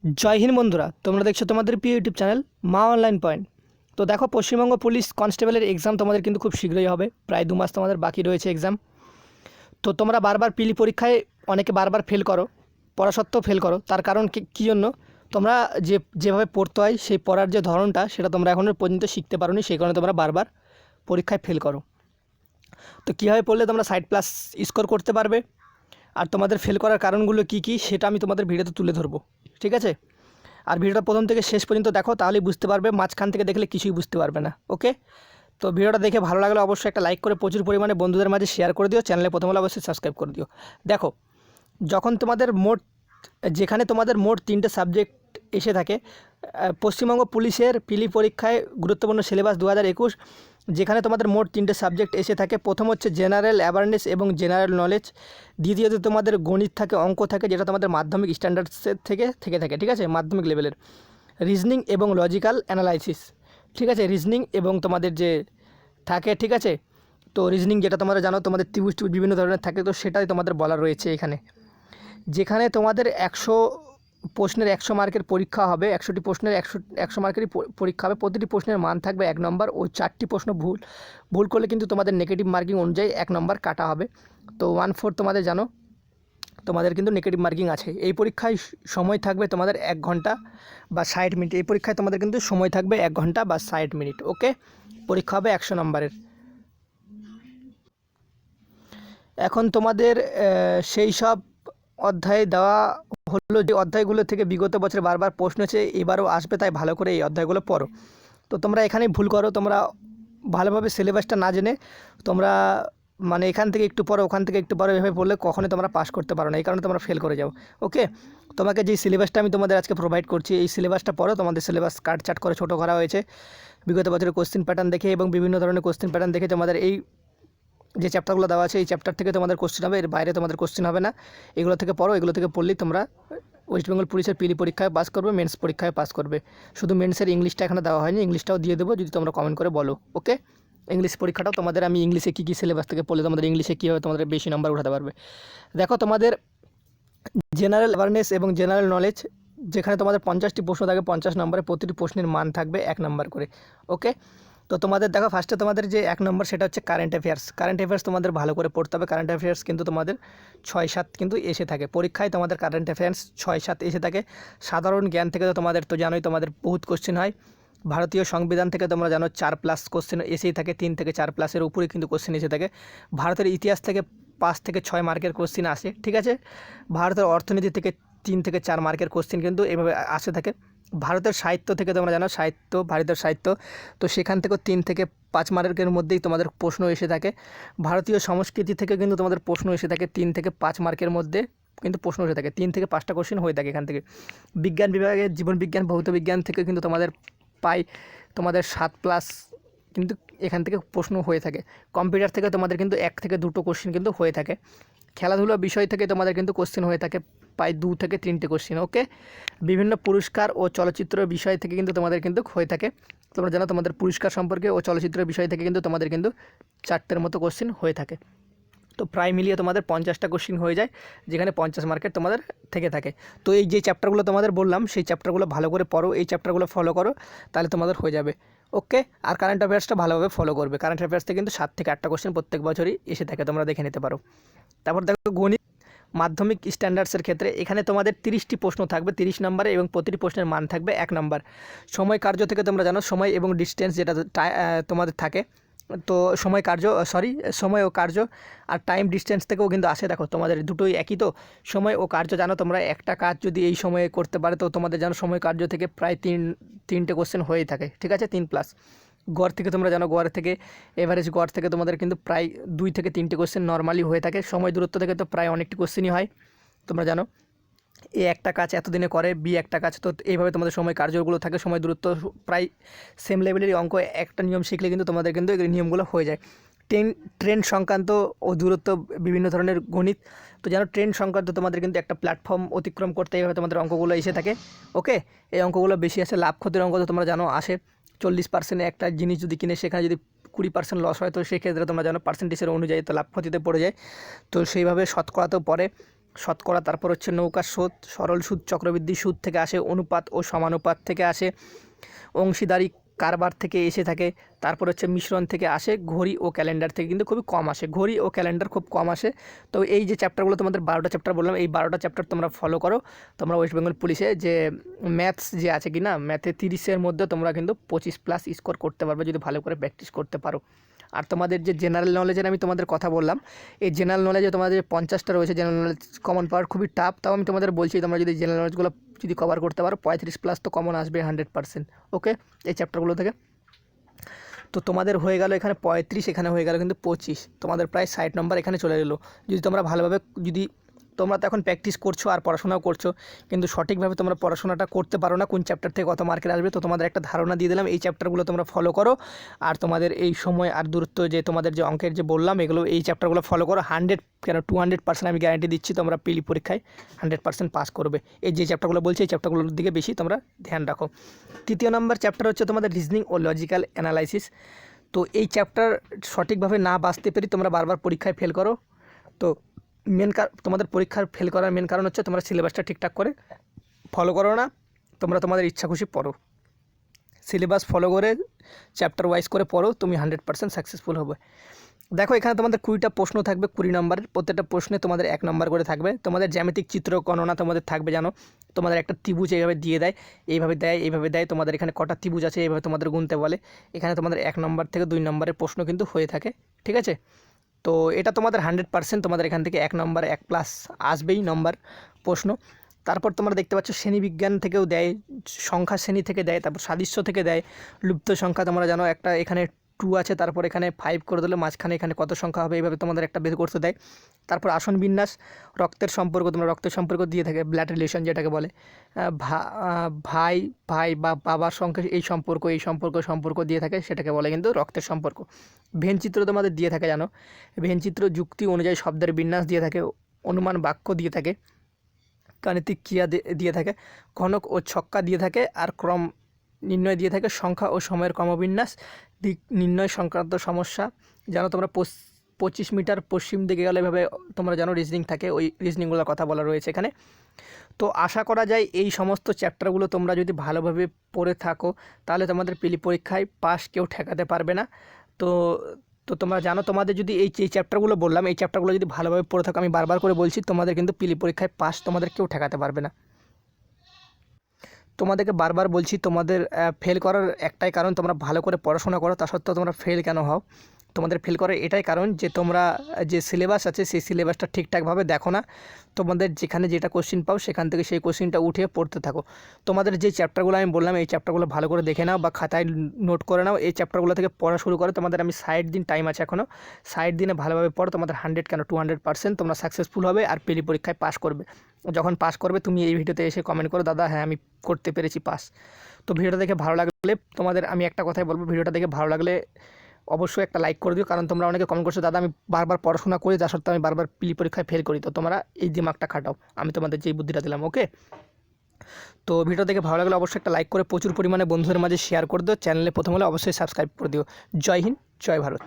জয় হিন্দ বন্ধুরা, তোমরা দেখছো তোমাদের প্রিয় ইউটিউব চ্যানেল মা অনলাইন পয়েন্ট। তো দেখো, পশ্চিমবঙ্গ পুলিশ কনস্টেবলের এক্সাম তোমাদের কিন্তু খুব শীঘ্রই হবে। প্রায় 2 মাস তোমাদের বাকি রয়েছে এক্সাম। তো তোমরা বারবার পিলি পরীক্ষায় অনেকে বারবার ফেল করো, পড়া সত্ত্বেও ফেল করো। তার কারণ কী জন্য? তোমরা যেভাবে পড়তে হয় সেই পড়ার যে ধরনটা সেটা তোমরা এখনও পর্যন্ত শিখতে পারোনি, সেই কারণে তোমরা বারবার পরীক্ষায় ফেল করো। তো কীভাবে পড়লে তোমরা 60+ স্কোর করতে পারবে আর তোমাদের ফেল করার কারণগুলো কী কী সেটা আমি তোমাদের ভিডিওতে তুলে ধরবো, ঠিক আছে? আর ভিডিওটা প্রথম থেকে শেষ পর্যন্ত দেখো, তাহলেই বুঝতে পারবে। মাঝখান থেকে দেখলে কিছুই বুঝতে পারবে না। ওকে, তো ভিডিওটা দেখে ভালো লাগলে অবশ্যই একটা লাইক করে প্রচুর পরিমাণে বন্ধুদের মাঝে শেয়ার করে দিও। চ্যানেলে প্রথম হলে অবশ্যই সাবস্ক্রাইব করে দিও। দেখো, যখন যেখানে তোমাদের মোট 3টে সাবজেক্ট এসে থাকে, পশ্চিমবঙ্গ পুলিশের পিলি পরীক্ষায় গুরুত্বপূর্ণ সিলেবাস 2021, যেখানে তোমাদের মোট 3টে সাবজেক্ট এসে থাকে। প্রথম হচ্ছে জেনারেল অ্যাওয়ারনেস এবং জেনারেল নলেজ। দ্বিতীয়ত তোমাদের গণিত থাকে, অঙ্ক থাকে, যেটা তোমাদের মাধ্যমিক স্ট্যান্ডার্ডসের থেকে থাকে, ঠিক আছে, মাধ্যমিক লেভেলের। রিজনিং এবং লজিক্যাল অ্যানালাইসিস, ঠিক আছে, রিজনিং এবং তোমাদের যে থাকে, ঠিক আছে। তো রিজনিং যেটা তোমরা জানো, তোমাদের ত্রিভুজ বিভিন্ন ধরনের থাকে, তো সেটাই তোমাদের বলা রয়েছে এখানে। যেখানে তোমাদের 100 প্রশ্নের 100 মার্কের পরীক্ষা হবে। 100টি প্রশ্নের 100 মার্কেরই পরীক্ষা হবে। প্রতিটি প্রশ্নের মান থাকবে 1 নম্বর। ওই 4টি প্রশ্ন ভুল করলে কিন্তু তোমাদের নেগেটিভ মার্কিং অনুযায়ী 1 নম্বর কাটা হবে। তো 1/4 তোমাদের জানো, তোমাদের কিন্তু নেগেটিভ মার্কিং আছে। এই পরীক্ষায় সময় থাকবে তোমাদের 1 ঘন্টা বা 60 মিনিট। এই পরীক্ষায় তোমাদের কিন্তু সময় থাকবে 1 ঘন্টা বা 60 মিনিট। ওকে, পরীক্ষা হবে 100 নম্বরের। এখন তোমাদের সেই সব অধ্যায় দেওয়া হলো, যে অধ্যায়গুলো থেকে বিগত বছরে বারবার প্রশ্ন হচ্ছে, এবারও আসবে, তাই ভালো করে এই অধ্যায়গুলো পড়ো। তো তোমরা এখানেই ভুল করো। তোমরা ভালোভাবে সিলেবাসটা না জেনে তোমরা মানে এখান থেকে একটু পড়ো, ওখান থেকে একটু পড়ো, এভাবে পড়লে কখনোই তোমরা পাস করতে পারো না। এই কারণে তোমরা ফেল করে যাও। ওকে, তোমাকে যেই সিলেবাসটা আমি তোমাদের আজকে প্রোভাইড করছি, এই সিলেবাসটা পড়ো। তোমাদের সিলেবাস কাটছাট করে ছোটো করা হয়েছে বিগত বছরের কোশ্চেন প্যাটার্ন দেখে এবং বিভিন্ন ধরনের কোশ্চেন প্যাটার্ন দেখে। তোমাদের এই যে চ্যাপ্টারগুলো দেওয়া আছে, এই চ্যাপ্টার থেকে তোমাদের কোশ্চেন হবে, এর বাইরে তোমাদের কোশ্চেন হবে না। এগুলো থেকে পড়ো, এগুলো থেকে পড়লেই তোমরা ওয়েস্ট বেঙ্গল পুলিশের পিলি পরীক্ষায় পাস করবে, মেন্স পরীক্ষায় পাস করবে। শুধু মেন্সের ইংলিশটা এখানে দেওয়া হয়নি, ইংলিশটাও দিয়ে দেবো যদি তোমরা কমেন্ট করে বলো। ওকে, ইংলিশ পরীক্ষাটাও তোমাদের আমি ইংলিশে কী কী সিলেবাস থেকে পড়লে তোমাদের ইংলিশে কীভাবে তোমাদের বেশি নাম্বার উঠাতে পারবে। দেখো, তোমাদের জেনারেল অ্যাওয়ারনেস এবং জেনারেল নলেজ, যেখানে তোমাদের 50টি প্রশ্ন থাকে, 50 নম্বরে প্রতিটি প্রশ্নের মান থাকবে 1 নম্বর করে। ওকে, তো তোমাদের দেখো, ফার্স্টে তোমাদের যে 1 নম্বর সেটা হচ্ছে কারেন্ট অ্যাফেয়ার্স। কারেন্ট অ্যাফেয়ার্স তোমাদের ভালো করে পড়তে হবে। কারেন্ট অ্যাফেয়ার্স কিন্তু তোমাদের 6-7 কিন্তু এসে থাকে পরীক্ষায়। তোমাদের কারেন্ট অ্যাফেয়ার্স 6-7 এসে থাকে। সাধারণ জ্ঞান থেকে তো তোমাদের তো জানোই, তোমাদের বহুত কোশ্চেন হয়। ভারতীয় সংবিধান থেকে তোমরা জানো 4+ কোশ্চেন এসেই থাকে, 3 থেকে 4+-এর উপরে কিন্তু কোশ্চেন এসে থাকে। ভারতের ইতিহাস থেকে 5 থেকে 6 মার্কের কোশ্চেন আসে, ঠিক আছে। ভারতের অর্থনীতি থেকে 3 থেকে 4 মার্কের কোশ্চেন কিন্তু এভাবে আসে থাকে। ভারতের সাহিত্য থেকে তোমরা জানো, ভারতের সাহিত্য, তো সেখান থেকেও 3 থেকে 5 মার্কের মধ্যেই তোমাদের প্রশ্ন এসে থাকে। ভারতীয় সংস্কৃতি থেকে কিন্তু তোমাদের প্রশ্ন এসে থাকে 3 থেকে 5 মার্কের মধ্যে কিন্তু প্রশ্ন এসে থাকে। 3 থেকে 5টা কোশ্চেন হয়ে থাকে এখান থেকে। বিজ্ঞান বিভাগে জীবন বিজ্ঞান, ভৌত বিজ্ঞান থেকে কিন্তু তোমাদের তোমাদের 7+ কিন্তু এখান থেকে প্রশ্ন হয়ে থাকে। কম্পিউটার থেকে তোমাদের কিন্তু 1 থেকে 2টো কোশ্চেন কিন্তু হয়ে থাকে। খেলাধুলা বিষয় থেকে তোমাদের কিন্তু কোশ্চেন হয়ে থাকে প্রায় 2 থেকে 3টে কোশ্চেন। ওকে, বিভিন্ন পুরস্কার ও চলচ্চিত্র বিষয় থেকে কিন্তু তোমাদের কিন্তু হয়ে থাকে। তোমরা জানো, তোমাদের পুরস্কার সম্পর্কে ও চলচ্চিত্র বিষয় থেকে কিন্তু তোমাদের কিন্তু 4টের মতো কোশ্চেন হয়ে থাকে। তো প্রায় মিলিয়ে তোমাদের 50টা কোশ্চেন হয়ে যায়, যেখানে 50 মার্কের তোমাদের থেকে থাকে। তো এই যে চ্যাপ্টারগুলো তোমাদের বললাম, সেই চ্যাপ্টারগুলো ভালো করে পড়ো, এই চ্যাপ্টারগুলো ফলো করো, তাহলে তোমাদের হয়ে যাবে। ওকে, আর কারেন্ট অ্যাফেয়ার্সটা ভালোভাবে ফলো করবে। কারেন্ট অ্যাফেয়ার্স থেকে কিন্তু 7 থেকে 8টা কোশ্চেন প্রত্যেক বছরই এসে থাকে, তোমরা দেখে নিতে পারো। তারপর দেখো, গণিত মাধ্যমিক স্ট্যান্ডার্ডসের ক্ষেত্রে এখানে তোমাদের 30টি প্রশ্ন থাকবে 30 নম্বরে এবং প্রতিটি প্রশ্নের মান থাকবে 1 নম্বর। সময় কার্য থেকে তোমরা জানো, সময় এবং ডিস্টেন্স যেটা তোমাদের থাকে, তো সময় ও কার্য আর টাইম ডিস্টেন্স থেকেও কিন্তু আসে। দেখো, তোমাদের দুটোই একই। তো সময় ও কার্য জানো, তোমরা একটা কাজ যদি এই সময়ে করতে পারে, তো তোমাদের জানো সময় কার্য থেকে প্রায় 3টে কোশ্চেন হয়েই থাকে, ঠিক আছে, 3+। গড় থেকে তোমরা জানো, গড় থেকে এভারেজ গড় থেকে তোমাদের কিন্তু প্রায় 2 থেকে 3টে কোশ্চেন নর্মালি হয়ে থাকে। সময় দূরত্ব থেকে তো প্রায় অনেকটি কোশ্চেনই হয়, তোমরা জানো। এ একটা কাজ এতদিনে করে, বি একটা কাজ, তো এইভাবে তোমাদের সময় কার্যগুলো থাকে। সময় দূরত্ব প্রায় সেম লেভেলেরই অঙ্ক, একটা নিয়ম শিখলে কিন্তু তোমাদের কিন্তু এই নিয়মগুলো হয়ে যায়। ট্রেন সংক্রান্ত ও দূরত্ব, বিভিন্ন ধরনের গণিত, তো জানো ট্রেন সংক্রান্ত তোমাদের কিন্তু একটা প্ল্যাটফর্ম অতিক্রম করতে এইভাবে তোমাদের অঙ্কগুলো এসে থাকে। ওকে, এই অঙ্কগুলো বেশি আসে। লাভ ক্ষতির অঙ্ক তো তোমরা জানো আসে। 40% একটা জিনিস যদি কিনে, সেখানে যদি 20% লস হয়, তো সেক্ষেত্রে তোমরা জানো পার্সেন্টেজের অনুযায়ী তো লাভ ক্ষতিতে পড়ে যায়। তো সেইভাবে শতকরাতেও পড়ে। শতকরা, তারপর হচ্ছে নৌকা সুদ, সরল সুদ, চক্রবৃদ্ধি সুদ থেকে আসে, অনুপাত ও সমানুপাত থেকে আসে, অংশীদারি কারবার থেকে এসে থাকে, তারপর হচ্ছে মিশ্রণ থেকে আসে, ঘড়ি ও ক্যালেন্ডার থেকে কিন্তু খুবই কম আসে, ঘড়ি ও ক্যালেন্ডার খুব কম আসে। তো এই যে চ্যাপ্টারগুলো তোমাদের 12টা চ্যাপ্টার বললাম, এই 12টা চ্যাপ্টার তোমরা ফলো করো। তোমরা ওয়েস্ট বেঙ্গল পুলিশে যে ম্যাথস যে আছে কি না, ম্যাথে 30-এর মধ্যে তোমরা কিন্তু 25+ স্কোর করতে পারবে যদি ভালো করে প্র্যাকটিস করতে পারো। আর তোমাদের যে জেনারেল নলেজের আমি তোমাদের কথা বললাম, এই জেনারেল নলেজে তোমাদের 50টা রয়েছে জেনারেল নলেজ, কমন পাওয়ার খুবই টাফ। তাও আমি তোমাদের বলছি তোমরা যদি জেনারেল নলেজগুলো যদি কভার করতে পারো 35+ তো কমন আসবে 100%। ওকে, এই চ্যাপ্টারগুলো থেকে। তো তোমাদের হয়ে গেল এখানে 35, এখানে হয়ে গেল কিন্তু 25, তোমাদের প্রায় 60 নম্বর এখানে চলে এলো। যদি তোমরা ভালোভাবে, যদি তোমরা তো এখন প্র্যাকটিস করছো আর পড়াশোনাও করছো, কিন্তু সঠিকভাবে তোমরা পড়াশোনাটা করতে পারো না কোন চ্যাপ্টার থেকে কত মার্কের আসবে। তো তোমাদের একটা ধারণা দিয়ে দিলাম, এই চ্যাপ্টারগুলো তোমরা ফলো করো। আর তোমাদের এই সময় আর দূরত্ব যে তোমাদের যে অঙ্কের যে বললাম, এগুলো এই চ্যাপ্টারগুলো ফলো করো। 200% আমি গ্যারান্টি দিচ্ছি তোমরা পিলি পরীক্ষায় 100% পাস করবে। এই যে চ্যাপ্টারগুলো বলছি, এই চ্যাপ্টারগুলোর দিকে বেশি তোমরা ধ্যান রাখো। 3য় নম্বর চ্যাপ্টার হচ্ছে তোমাদের রিজনিং ও লজিক্যাল অ্যানালাইসিস। তো এই চ্যাপ্টার সঠিকভাবে না বাঁচতে পেরে তোমরা বারবার পরীক্ষায় ফেল করো। তো তোমাদের পরীক্ষার ফেল করার মেন কারণ হচ্ছে তোমরা সিলেবাসটা ঠিকঠাক করে ফলো করো না। তোমরা তোমাদের ইচ্ছা খুশি পড়ো, সিলেবাস ফলো করে চ্যাপ্টার ওয়াইজ করে পড়ো, তুমি 100% সাকসেসফুল হবে। দেখো এখানে তোমাদের 20টা প্রশ্ন থাকবে, 20 নম্বরের। প্রত্যেকটা প্রশ্নে তোমাদের 1 নম্বর করে থাকবে। তোমাদের জ্যামিতিক চিত্র গণনা তোমাদের থাকবে, জানো তোমাদের একটা ত্রিভুজ এইভাবে দিয়ে দেয়, এইভাবে দেয় তোমাদের এখানে কটা ত্রিভুজ আছে এইভাবে তোমাদের গুনতে বলে। এখানে তোমাদের 1 নম্বর থেকে 2 নম্বরের প্রশ্ন কিন্তু হয়ে থাকে, ঠিক আছে। তো এটা তোমাদের 100% তোমাদের এখান থেকে 1 নম্বর 1+ আসবেই নম্বর প্রশ্ন। তারপর তোমরা দেখতে পাচ্ছ শ্রেণীবিজ্ঞান থেকেও দেয়, সংখ্যা শ্রেণী থেকে দেয়, তারপর সাদৃশ্য থেকে দেয়, লুপ্ত সংখ্যা তোমরা জানো একটা এখানে 2 আছে, তারপর এখানে 5 করে দিলে মাঝখানে এখানে কত সংখ্যা হবে, এইভাবে তোমাদের একটা বের করতে দেয়। তারপর আসন বিন্যাস, রক্তের সম্পর্ক, তোমরা রক্তের সম্পর্ক দিয়ে থাকে, ব্লাড রিলেশন যেটাকে বলে, ভাই ভাই বা বাবার সঙ্গে এই সম্পর্ক দিয়ে থাকে, সেটাকে বলে কিন্তু রক্তের সম্পর্ক। ভেনচিত্র তোমাদের দিয়ে থাকে, জানো ভেনচিত্র যুক্তি অনুযায়ী শব্দের বিন্যাস দিয়ে থাকে, অনুমান বাক্য দিয়ে থাকে, গাণিতিক ক্রিয়া দিয়ে থাকে, ঘনক ও ছক্কা দিয়ে থাকে, আর ক্রম নির্ণয় দিয়ে থাকে, সংখ্যা ও সময়ের ক্রমবিন্যাস, দিক নির্ণয় সংক্রান্ত সমস্যা। জানো তোমরা 25 মিটার পশ্চিম দিকে গেলে এভাবে তোমরা জানো রিজনিং থাকে, ওই রিজনিংগুলোর কথা বলা রয়েছে এখানে। তো আশা করা যায় এই সমস্ত চ্যাপ্টারগুলো তোমরা যদি ভালোভাবে পড়ে থাকো তাহলে তোমাদের পিলি পরীক্ষায় পাস কেউ ঠেকাতে পারবে না। তো তো তোমরা জানো তোমাদের যদি এই চ্যাপ্টারগুলো বললাম, এই চ্যাপ্টারগুলো যদি ভালোভাবে পড়ে থাকো, আমি বারবার করে বলছি তোমাদের কিন্তু পিলি পরীক্ষায় পাস তোমাদের কেউ ঠেকাতে পারবে না। তোমাদেরকে বারবার বলছি, তোমাদের ফেল করার একটাই কারণ, তোমরা ভালো করে পড়াশোনা করো, তা সত্ত্বেও তোমরা ফেল কেন হও? তোমাদের ফেল করার এটাই কারণ যে তোমরা যে সিলেবাস আছে সেই সিলেবাসটা ঠিকঠাকভাবে দেখো না। তোমাদের যেখানে যেটা কোশ্চিন পাও সেখান থেকে সেই কোশ্চিনটা উঠিয়ে পড়তে থাকো। তোমাদের যে চ্যাপ্টারগুলো আমি বললাম এই চ্যাপ্টারগুলো ভালো করে দেখে নাও বা খাতায় নোট করে নাও, এই চ্যাপ্টারগুলো থেকে পড়া শুরু করো। তোমাদের আমি 60 দিন টাইম আছে এখনও, 60 দিনে ভালোভাবে পড়ো, তোমাদের 200% তোমরা সাকসেসফুল হবে আর পিলি পরীক্ষায় পাস করবে। যখন পাস করবে তুমি এই ভিডিওতে এসে কমেন্ট করো, দাদা হ্যাঁ আমি করতে পেরেছি পাস। তো ভিডিওটা দেখে ভালো লাগলে তোমাদের আমি একটা কথাই বলবো, ভিডিওটা দেখে ভালো লাগলে অবশ্যই একটা লাইক করে দিও, কারণ তোমরা অনেকে কমেন্ট করছো দাদা আমি বারবার পড়াশোনা করি তা সত্ত্বেও আমি বারবার পিলি পরীক্ষায় ফেল করি। তো তোমরা এই দিমাগটা খাটাও, আমি তোমাদের যেই বুদ্ধিটা দিলাম। ওকে, তো ভিডিও দেখে ভালো লাগলে অবশ্যই একটা লাইক করে প্রচুর পরিমাণে বন্ধুদের মাঝে শেয়ার করে দিও, চ্যানেলে প্রথম হলে অবশ্যই সাবস্ক্রাইব করে দিও। জয় হিন্দ, জয় ভারত।